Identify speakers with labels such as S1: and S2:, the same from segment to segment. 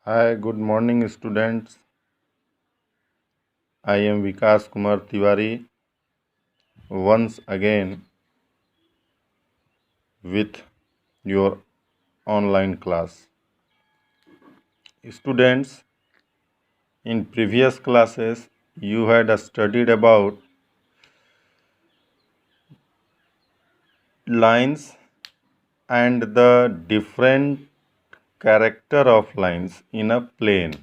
S1: Hi, good morning, students. I am Vikas Kumar Tiwari once again with your online class. Students, in previous classes, you had studied about lines and the different character of lines in a plane.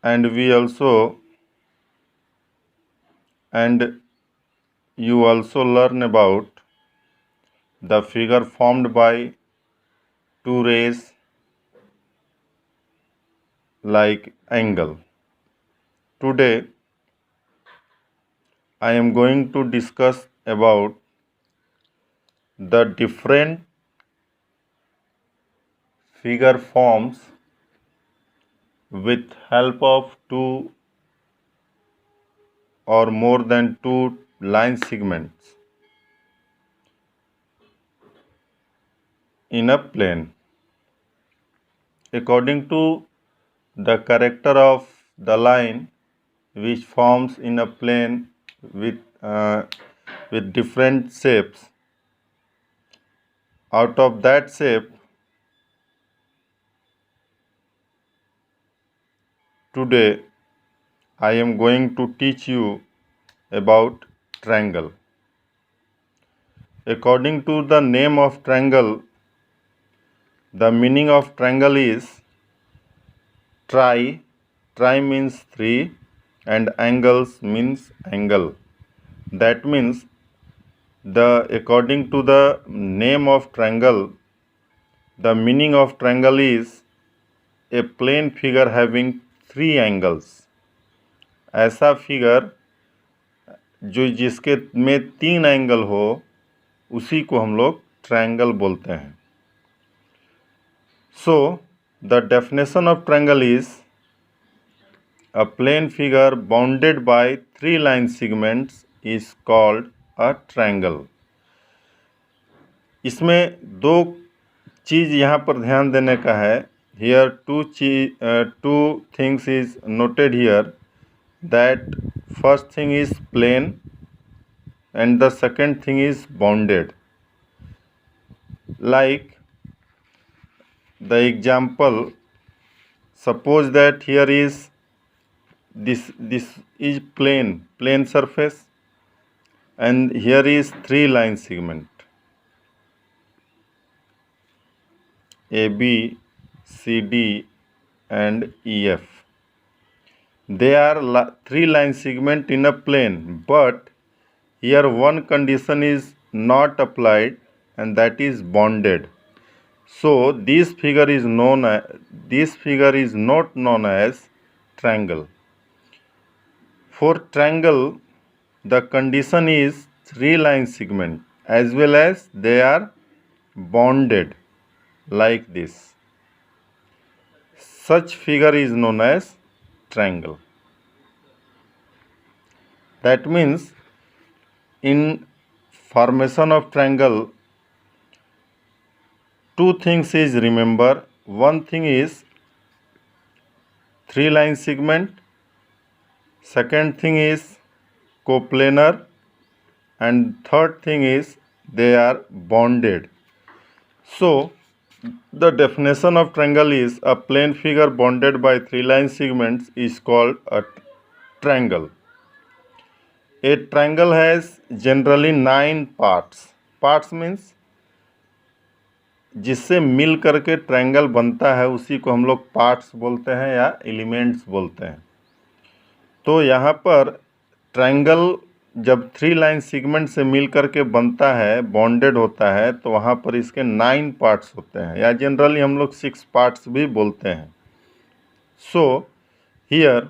S1: And you also learn about the figure formed by two rays like angle. Today I am going to discuss about the different figure forms with help of two or more than two line segments in a plane. According to the character of the line which forms in a plane with different shapes, out of that shape, today I am going to teach you about triangle. According to the name of triangle, the meaning of triangle is tri. Tri means three and angles means angle. That means according to the name of triangle, the meaning of triangle is a plane figure having three angles. ऐसा figure जिसके में तीन angle हो उसी को हम लोग triangle बोलते हैं. So the definition of triangle is a plane figure bounded by three line segments is called a triangle. इसमें दो चीज़ यहाँ पर ध्यान देने का है. Here two things is noted here, that first thing is plane and the second thing is bounded. Like the example, suppose that here is this is plane surface and here is three line segment AB, CD and EF. They are three line segment in a plane, but here one condition is not applied and that is bounded. So this figure is not known as triangle. For triangle, the condition is three line segment as well as they are bounded like this. Such figure is known as triangle. That means in formation of triangle, two things is remember. One thing is three line segment, second thing is coplanar, and third thing is they are bounded. So the definition of triangle is a plane figure bounded by three line segments is called a triangle. A triangle has generally 9 parts. Parts means जिससे मिल करके triangle बनता है उसी को हम लोग parts बोलते हैं या एलिमेंट्स बोलते हैं. तो यहाँ पर ट्रायंगल जब थ्री लाइन सेगमेंट से मिल करके बनता है, बॉन्डेड होता है, तो वहाँ पर इसके 9 पार्ट्स होते हैं या जनरली हम लोग 6 पार्ट्स भी बोलते हैं. So here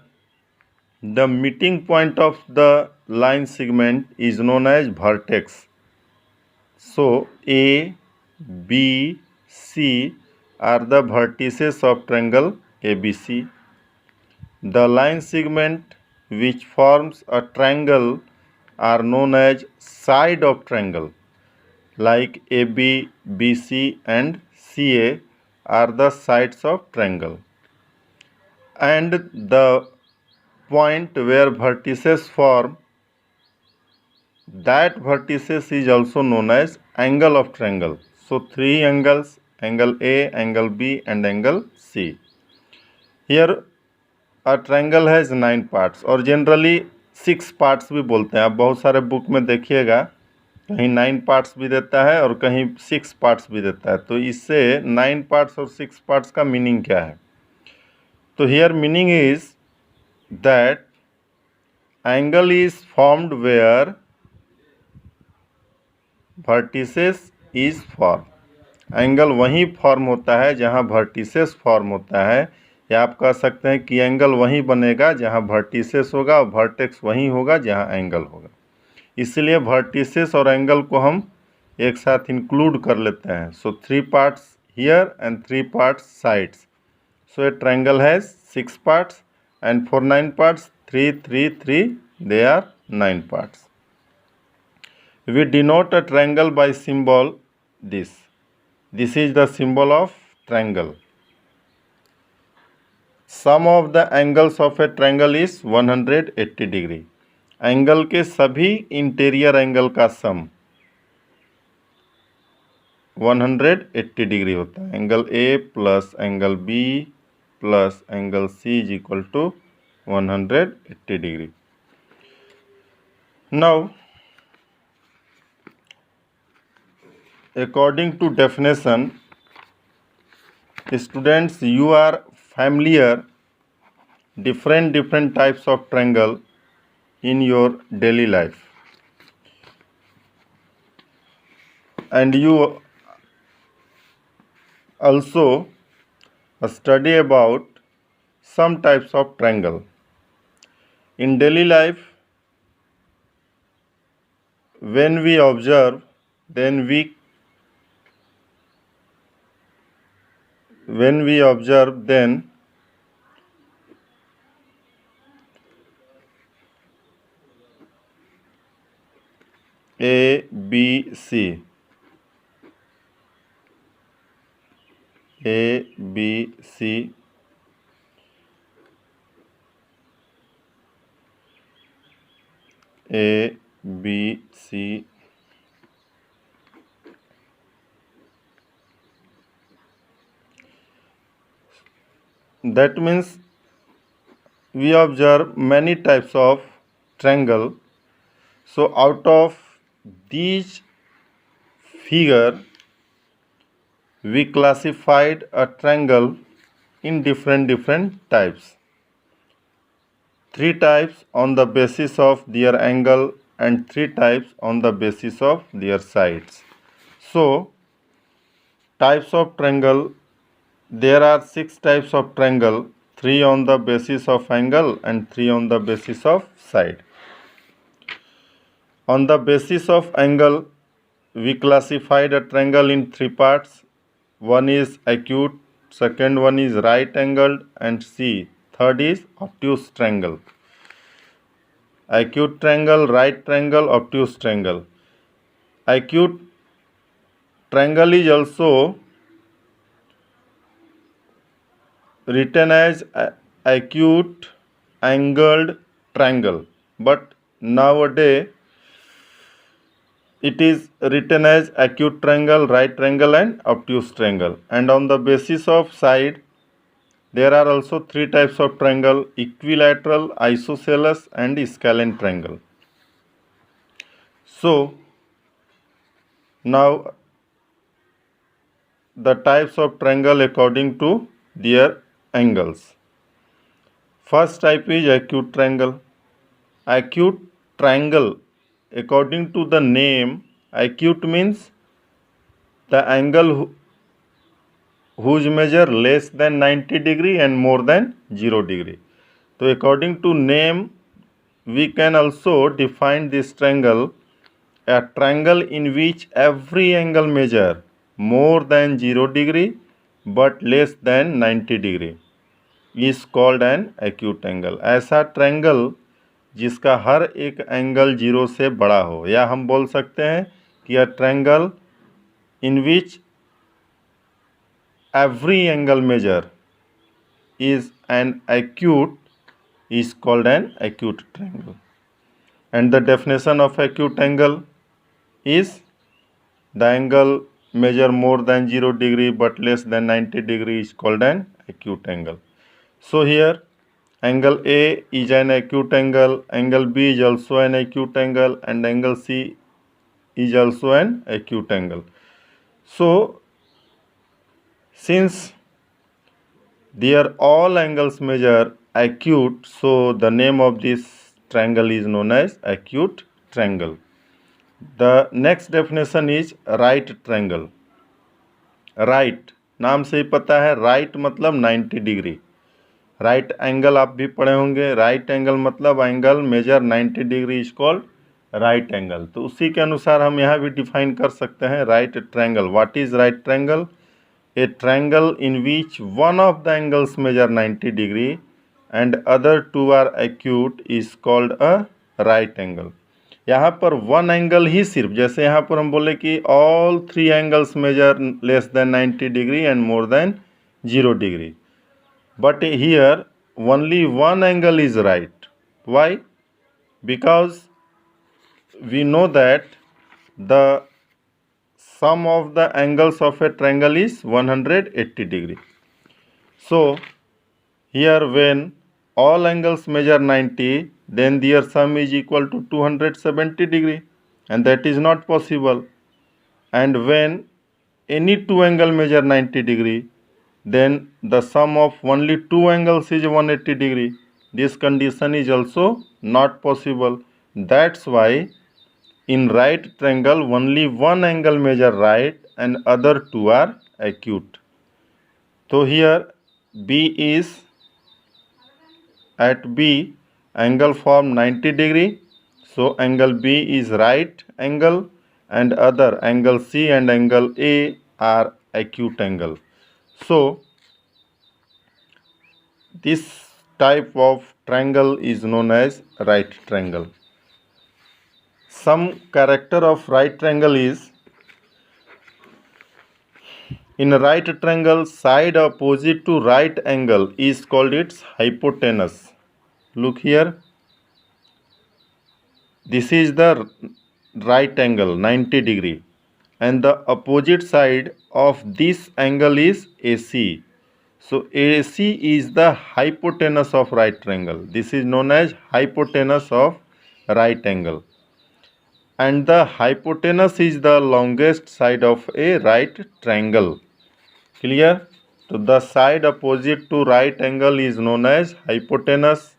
S1: the meeting point of the line segment is known as vertex. सो A, B, C are the vertices of triangle ABC. The line segment which forms a triangle are known as side of triangle like AB, BC and CA are the sides of triangle, and the point where vertices form, that vertices is also known as angle of triangle. So three angles, angle A, angle B and angle C. Here a triangle has 9 parts और generally 6 parts भी बोलते हैं. आप बहुत सारे book में देखिएगा कहीं 9 पार्ट्स भी देता है और कहीं 6 पार्ट्स भी देता है. तो इससे 9 पार्ट्स और 6 पार्ट्स का मीनिंग क्या है? तो here meaning is that angle is formed where vertices is form. Angle वहीं फॉर्म होता है जहां वर्टिसेस फॉर्म होता है, या आप कह सकते हैं कि एंगल वहीं बनेगा जहां वर्टिसेस होगा और वर्टेक्स वहीं होगा जहां एंगल होगा. इसलिए वर्टिसेस और एंगल को हम एक साथ इंक्लूड कर लेते हैं. सो 3 parts here and 3 parts sides. So A triangle has 6 parts and for 9 parts 3 3 3 they are 9 parts. We denote a triangle by symbol this. This is the symbol of triangle. Sum of the angles of a triangle is 180 degree. Angle के सभी interior angle का सम 180 degree होता है. Angle A plus angle B plus angle C is equal to 180 degree. Now, according to definition, students, you are familiar different types of triangle in your daily life, and you also study about some types of triangle. In daily life, when we observe, then A, B, C, A, B, C, A, B, C, that means we observe many types of triangle. So out of these figure, we classified a triangle in different types. 3 types on the basis of their angle and 3 types on the basis of their sides. So types of triangle, there are 6 types of triangle, 3 on the basis of angle and 3 on the basis of side. On the basis of angle, we classified a triangle in 3 parts. One is acute, second one is right angled, and third is obtuse triangle. Acute triangle, right triangle, obtuse triangle. Acute triangle is also written as acute angled triangle, but nowadays it is written as acute triangle, right triangle and obtuse triangle. And on the basis of side, there are also 3 types of triangle: equilateral, isosceles and scalene triangle. So now the types of triangle according to their angles. First type is acute triangle. Acute triangle, according to the name, acute means the angle whose measure less than 90 degree and more than 0 degree. So according to name, we can also define this triangle, a triangle in which every angle measure more than 0 degree but less than 90 degree is called an acute angle. ऐसा triangle जिसका हर एक angle 0 से बड़ा हो, या हम बोल सकते हैं कि a triangle in which every angle measure is an acute is called an acute triangle. And the definition of acute angle is the angle measure more than 0 degree but less than 90 degree is called an acute angle. So here angle A is an acute angle, angle B is also an acute angle, and angle C is also an acute angle. So since they are all angles measure acute, so the name of this triangle is known as acute triangle. The next definition is right triangle. Right नाम से ही पता है, right मतलब 90 degree. Right angle आप भी पढ़े होंगे, right angle मतलब angle measure 90 degree is called right angle. तो उसी के अनुसार हम यहाँ भी डिफाइन कर सकते हैं right triangle. What is right triangle? A triangle in which one of the angles measure 90 degree and other two are acute is called a right angle. यहाँ पर वन एंगल ही सिर्फ, जैसे यहाँ पर हम बोले कि all three angles measure less than 90 degree and more than 0 degree, but here only one angle is right. Why? Because we know that the sum of the angles of a triangle is 180 degree. So here when all angles measure 90, then their sum is equal to 270 degree, and that is not possible. And when any two angle measure 90 degree, then the sum of only two angles is 180 degree. This condition is also not possible. That's why in right triangle only one angle measure right and other two are acute. So here B is at B angle form 90 degree. So angle B is right angle and other angle C and angle A are acute angle. So this type of triangle is known as right triangle. Some character of right triangle is, in a right triangle side opposite to right angle is called its hypotenuse. Look here, this is the right angle 90 degree and the opposite side of this angle is AC. So AC is the hypotenuse of right triangle. This is known as hypotenuse of right angle. And the hypotenuse is the longest side of a right triangle. Clear? So the side opposite to right angle is known as hypotenuse.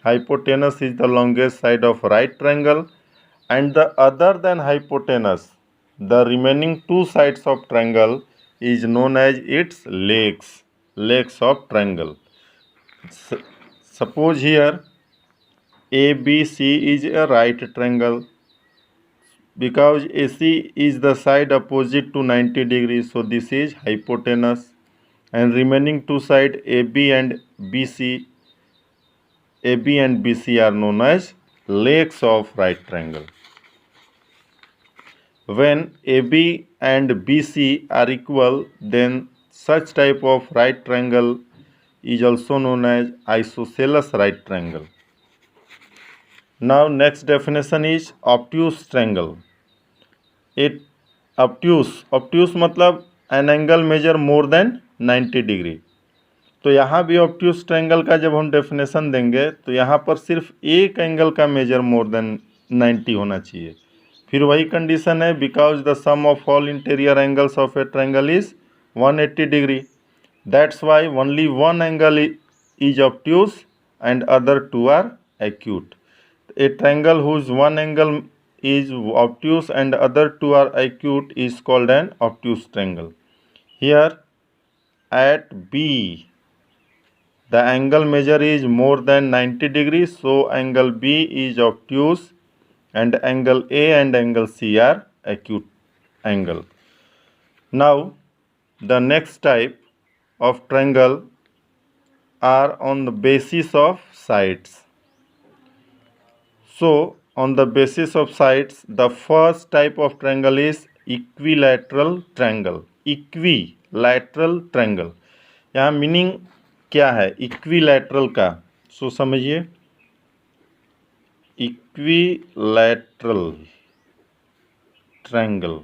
S1: Hypotenuse is the longest side of right triangle. And the other than hypotenuse, the remaining two sides of triangle is known as its legs. Legs of triangle. Suppose here ABC is a right triangle. Because AC is the side opposite to 90 degrees, so this is hypotenuse, and remaining two sides AB and BC are known as legs of right triangle. When AB and BC are equal, then such type of right triangle is also known as isosceles right triangle. Now next definition is obtuse triangle. It obtuse मतलब an angle measure more than 90 degree. तो यहाँ भी obtuse triangle का जब हम definition देंगे तो यहाँ पर सिर्फ एक एंगल का मेजर मोर देन 90 होना चाहिए। फिर वही कंडीशन है, because the sum of all interior angles of a triangle is 180 degree, that's why only one angle is obtuse and other two are acute. A triangle whose one angle is obtuse and other two are acute is called an obtuse triangle. Here at B the angle measure is more than 90 degrees, so angle B is obtuse and angle A and angle C are acute angle. Now the next type of triangle are on the basis of sides. So on the basis of sides, the first type of triangle is equilateral triangle. Equilateral triangle. यहाँ meaning क्या है equilateral का, सो समझिए। Equilateral triangle,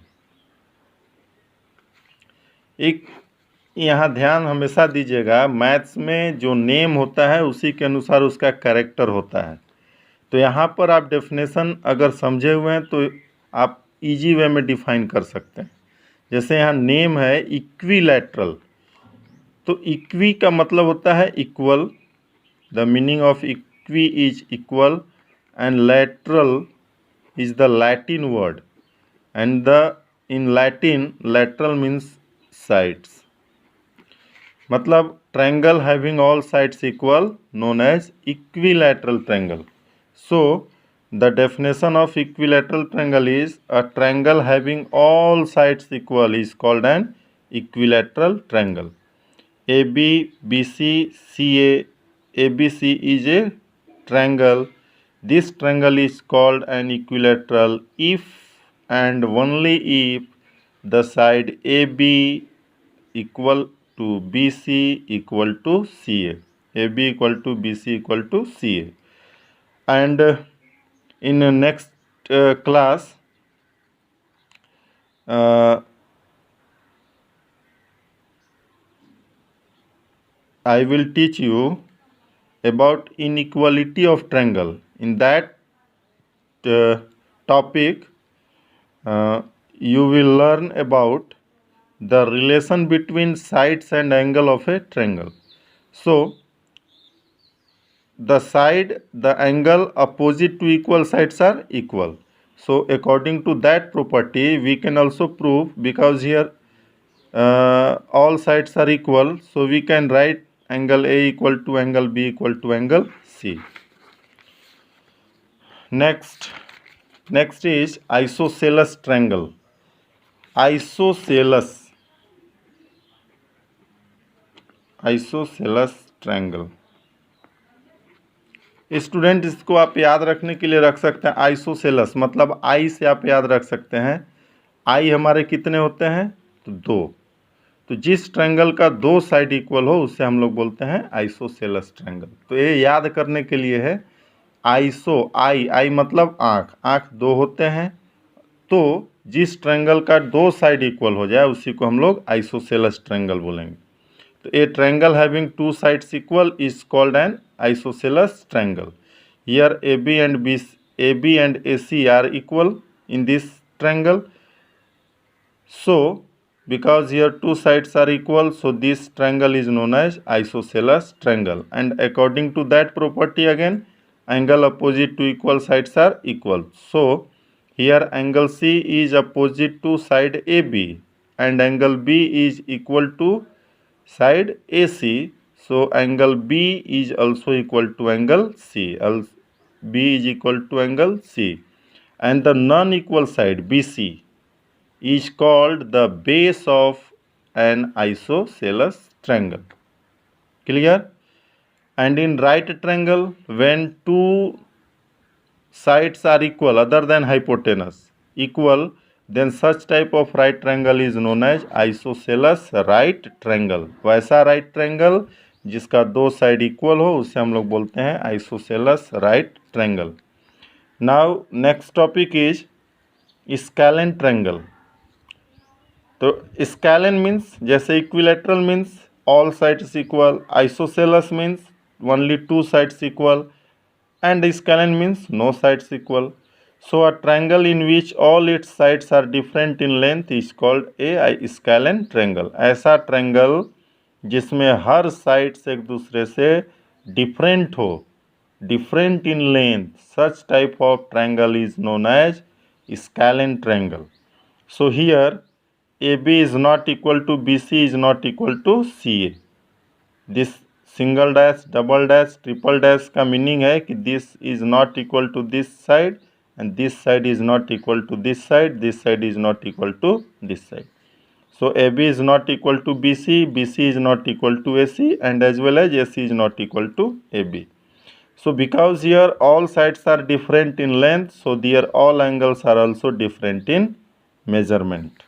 S1: एक यहाँ ध्यान हमेशा दीजिएगा, मैथ्स में जो नेम होता है उसी के अनुसार उसका कैरेक्टर होता है। तो यहाँ पर आप डेफिनेशन अगर समझे हुए हैं तो आप इजी वे में डिफाइन कर सकते हैं। जैसे यहाँ नेम है इक्विलैटरल, तो इक्वी का मतलब होता है equal, the meaning of equi is equal, and lateral is the Latin word, and the in Latin lateral means sides. मतलब triangle having all sides equal known as equilateral triangle. So the definition of equilateral triangle is a triangle having all sides equal is called an equilateral triangle. AB, BC, CA, ABC is a triangle. This triangle is called an equilateral if and only if the side AB equal to BC equal to CA. AB equal to BC equal to CA. And in the next class, I will teach you about inequality of triangle. In that topic, you will learn about the relation between sides and angle of a triangle. So, the angle opposite to equal sides are equal. So, according to that property, we can also prove, because here all sides are equal, so we can write angle A equal to angle B equal to angle C. Next is isosceles triangle. Isosceles triangle. Student इसको आप याद रखने के लिए रख सकते हैं isosceles, मतलब आई से आप याद रख सकते हैं। आई हमारे कितने होते हैं, तो दो। तो जिस ट्रायंगल का दो साइड इक्वल हो उसे हम लोग बोलते हैं आइसोसेलस ट्रायंगल। तो ये याद करने के लिए है आइसो, आई मतलब आँख, आँख दो होते हैं। तो जिस ट्रायंगल का दो साइड इक्वल हो जाए उसी को हम लोग आइसोसेलस ट्रायंगल बोलेंगे। तो ए triangle having to sides equal is called an isosceles triangle. Here AB and AC are equal in this triangle. So because here two sides are equal, so this triangle is known as isosceles triangle. And according to that property again, angle opposite to equal sides are equal. So here angle C is opposite to side AB and angle B is equal to side AC. So angle B is also equal to angle C. B is equal to angle C. And the non-equal side BC is called the base of an isosceles triangle. Clear? And in right triangle, when two sides are equal other than hypotenuse equal, then such type of right triangle is known as isosceles right triangle. वैसा right triangle जिसका दो side equal हो उसे हम लोग बोलते हैं isosceles right triangle. Now next topic is scalene triangle. तो स्केलेन मीन्स जैसे equilateral means all sides equal, isosceles means only two sides equal, and scalene means no sides equal. So a triangle in which all its sides are different in length is called a scalene triangle. ऐसा triangle जिसमें हर side से एक दूसरे से different हो, different in length, such type of triangle is known as scalene triangle. So here AB is not equal to BC is not equal to CA. This single dash, double dash, triple dash का meaning है कि this is not equal to this side and this side is not equal to this side is not equal to this side. So AB is not equal to BC, BC is not equal to AC, and as well as AC is not equal to AB. So because here all sides are different in length, so there all angles are also different in measurement.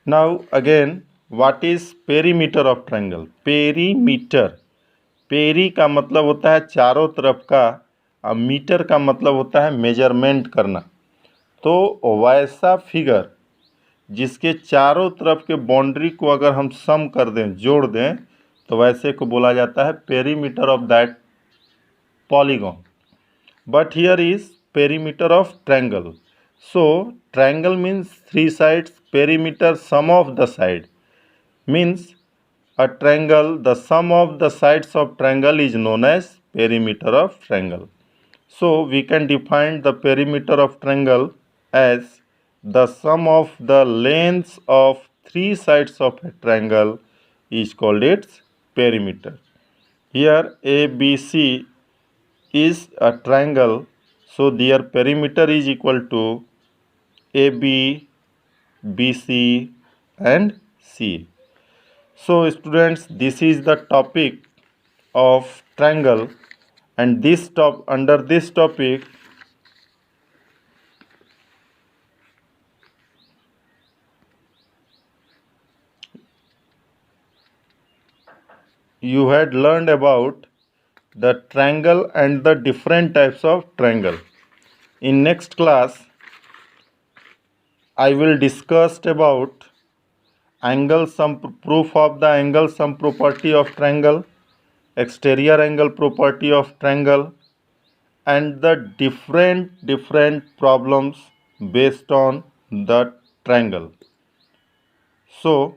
S1: Now again, what is perimeter of triangle? Perimeter, peri का मतलब होता है चारों तरफ का, और metre का मतलब होता है मेजरमेंट करना। तो वैसा फिगर जिसके चारों तरफ के बाउंड्री को अगर हम सम कर दें, जोड़ दें, तो वैसे को बोला जाता है perimeter of that polygon. But here is perimeter of triangle. So triangle means three sides, perimeter sum of the side means a triangle, the sum of the sides of triangle is known as perimeter of triangle. So we can define the perimeter of triangle as the sum of the lengths of three sides of a triangle is called its perimeter. Here ABC is a triangle, so their perimeter is equal to AB, BC and C. So students, this is the topic of triangle, and under this topic you had learned about the triangle and the different types of triangle. In next class I will discuss about angle sum, proof of the angle sum property of triangle, exterior angle property of triangle, and the different problems based on the triangle. So